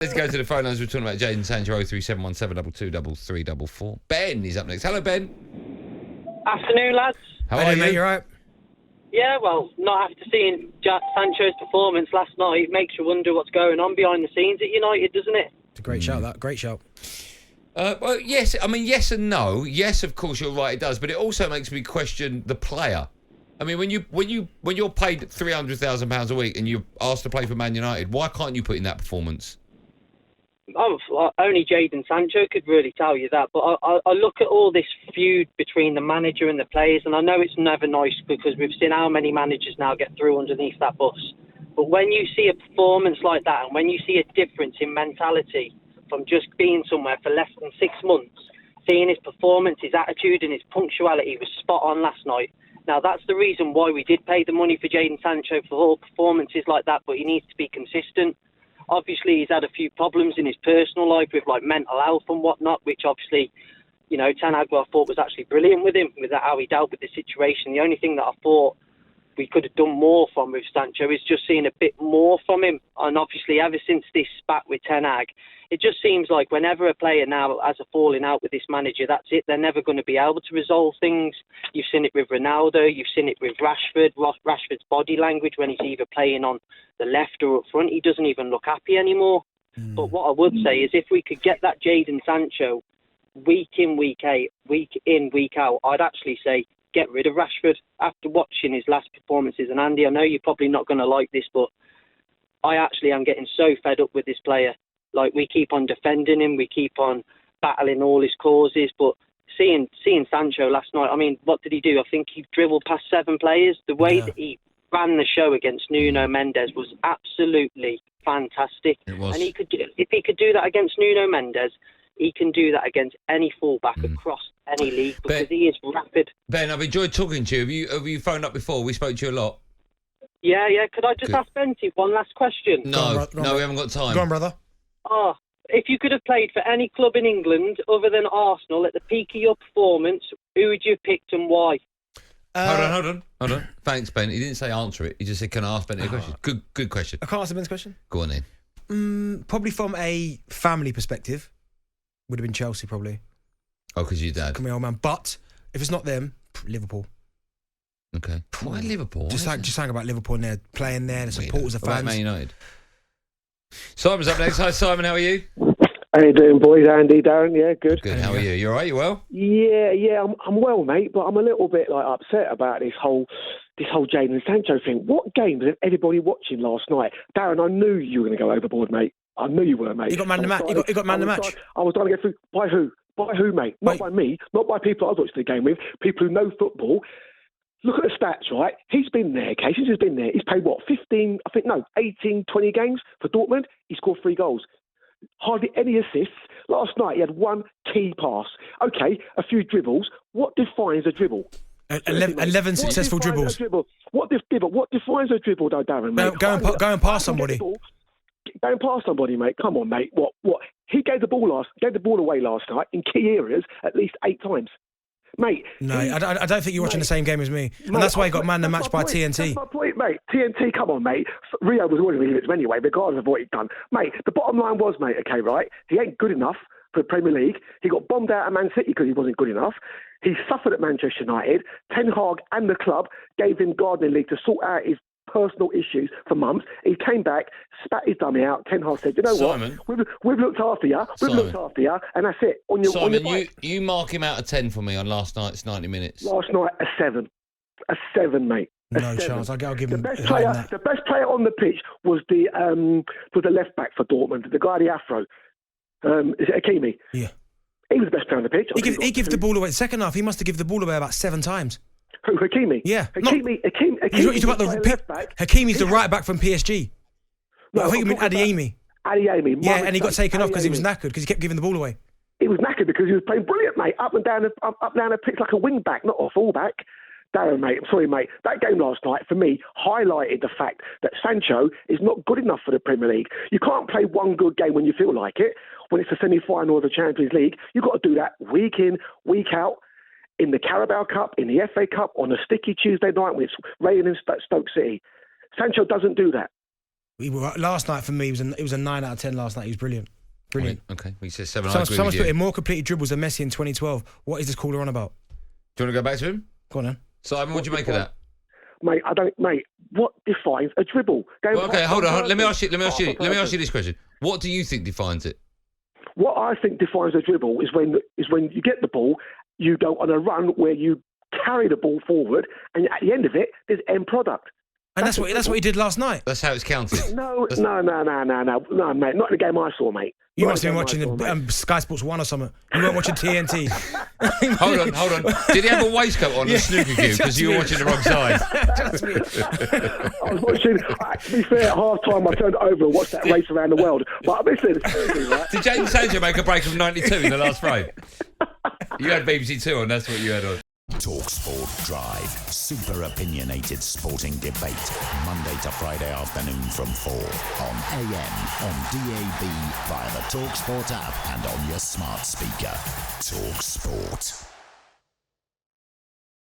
Let's go to the phone lines. We're talking about Jadon Sancho, 03717223344. Ben is up next. Hello, Ben. Afternoon, lads. How are you? Mate, you all right? Yeah, well, not after seeing Sancho's performance last night, it makes you wonder what's going on behind the scenes at United, doesn't it? It's a great shout, that. Great shout. Well, yes. I mean, yes and no. Yes, of course, you're right. It does, but it also makes me question the player. I mean, when you're paid £300,000 a week and you're asked to play for Man United, why can't you put in that performance? Only Jadon Sancho could really tell you that. But I look at all this feud between the manager and the players, and I know it's never nice because we've seen how many managers now get through underneath that bus. But when you see a performance like that, and when you see a difference in mentality from just being somewhere for less than 6 months, seeing his performance, his attitude and his punctuality was spot on last night. Now, that's the reason why we did pay the money for Jadon Sancho for all performances like that, but he needs to be consistent. Obviously, he's had a few problems in his personal life with like mental health and whatnot, which obviously, you know, Ten Hag, I thought was actually brilliant with him, with how he dealt with the situation. The only thing that I thought we could have done more from with Sancho is just seeing a bit more from him. And obviously, ever since this spat with Ten Hag, it just seems like whenever a player now has a falling out with this manager, that's it. They're never going to be able to resolve things. You've seen it with Ronaldo. You've seen it with Rashford. Rashford's body language when he's either playing on the left or up front, he doesn't even look happy anymore. But what I would say is if we could get that Jadon Sancho week in, week out, I'd actually say get rid of Rashford. After watching his last performances, and Andy, I know you're probably not going to like this, but I actually am getting so fed up with this player. Like, we keep on defending him, we keep on battling all his causes, but seeing Sancho last night, I mean, what did he do? I think he dribbled past 7 players. The way that he ran the show against Nuno Mendes was absolutely fantastic. It was. And if he could do that against Nuno Mendes, he can do that against any fullback across any league because he is rapid. Ben, I've enjoyed talking to you. Have you phoned up before? We spoke to you a lot. Yeah. Could I just ask Benty one last question? No, we haven't got time. Go on, brother. If you could have played for any club in England other than Arsenal at the peak of your performance, who would you have picked and why? Hold on. Thanks, Ben. He didn't say answer it. He just said, can I ask Ben a question? Good question. I can't answer Ben's question. Go on then. Probably from a family perspective, would have been Chelsea, probably. Oh, because your dad. My old man. But if it's not them, Liverpool. Okay. Why Liverpool? Just saying about Liverpool and they're playing there, the supporters, the fans. Man United. Simon's up next. Hi, Simon. How are you? How you doing, boys? Andy, Darren, yeah, good. Good. How are you? You all right? You well? Yeah, I'm well, mate. But I'm a little bit upset about this whole Jadon Sancho thing. What game was everybody watching last night? Darren, I knew you were going to go overboard, mate. I knew you were, mate. You got man the match. You got man the match. I was trying to get through. By who? By who, mate? Not by me. Not by people I was watching the game with. People who know football. Look at the stats, right? He's been there, okay? Since he's been there, he's played, 18, 20 games for Dortmund. He scored 3 goals. Hardly any assists. Last night, he had 1 key pass. Okay, a few dribbles. What defines a dribble? 11 successful dribbles. What defines a dribble, though, Darren, mate? Go and pass somebody. Go and pass somebody, mate. Come on, mate. What? He gave the ball away last night in key areas at least 8 times. Mate. No, I don't think you're watching the same game as me. And that's why he got man the match by TNT. That's my point, mate. TNT, come on, mate. Rio was always going to give it anyway, regardless of what he'd done. Mate, the bottom line was, mate, okay, right? He ain't good enough for the Premier League. He got bombed out of Man City because he wasn't good enough. He suffered at Manchester United. Ten Hag and the club gave him gardening leave to sort out his personal issues for months. He came back, spat his dummy out. Ten Hag said, you know Simon, what? We've looked after you. And that's it. Simon, you mark him out of 10 for me on last night's 90 minutes. Last night, a 7. A 7, mate. No chance. I'll give him the best player on the pitch was the left back for Dortmund, the guy the afro. Is it Hakimi? Yeah. He was the best player on the pitch. He gave the ball away. Second half, he must have given the ball away about 7 times. Who, Hakimi? Yeah. Hakimi. Hakimi's the right back from PSG. No, I think you mean Adeyemi. Adeyemi. Yeah, and he got taken off because he was knackered because he kept giving the ball away. He was knackered because he was playing brilliant, mate. Up and down the pitch like a wing back, not a full back. Darren, mate, I'm sorry, mate. That game last night, for me, highlighted the fact that Sancho is not good enough for the Premier League. You can't play one good game when you feel like it. When it's a semi-final of the Champions League, you've got to do that week in, week out, in the Carabao Cup, in the FA Cup, on a sticky Tuesday night when it's raining in Stoke City. Sancho doesn't do that. Last night for me, it was a 9 out of 10 last night. He was brilliant. Brilliant. Okay, he says 7. Someone's put in more completed dribbles than Messi in 2012. What is this caller on about? Do you want to go back to him? Go on then. Simon, what do you make of that? Mate, what defines a dribble? Well, okay, hold on. Let me ask you this question. What do you think defines it? What I think defines a dribble is when you get the ball, you go on a run where you carry the ball forward, and at the end of it, there's end product. And that's what he did last night. That's how it's counted. No, mate. Not in the game I saw, mate. You must have been watching Sky Sports 1 or something. You weren't watching TNT. Hold on. Did he have a waistcoat on and a snooker cue because you were watching the wrong side? I was watching. To be fair, at half time I turned over and watched that race around the world. But listen, right? Did Jadon Sancho make a break of 92 in the last frame? You had BBC Two on. That's what you had on. talkSPORT Drive. Super opinionated sporting debate. Monday to Friday afternoon from 4 on AM, on DAB, via the talkSPORT app and on your smart speaker. talkSPORT.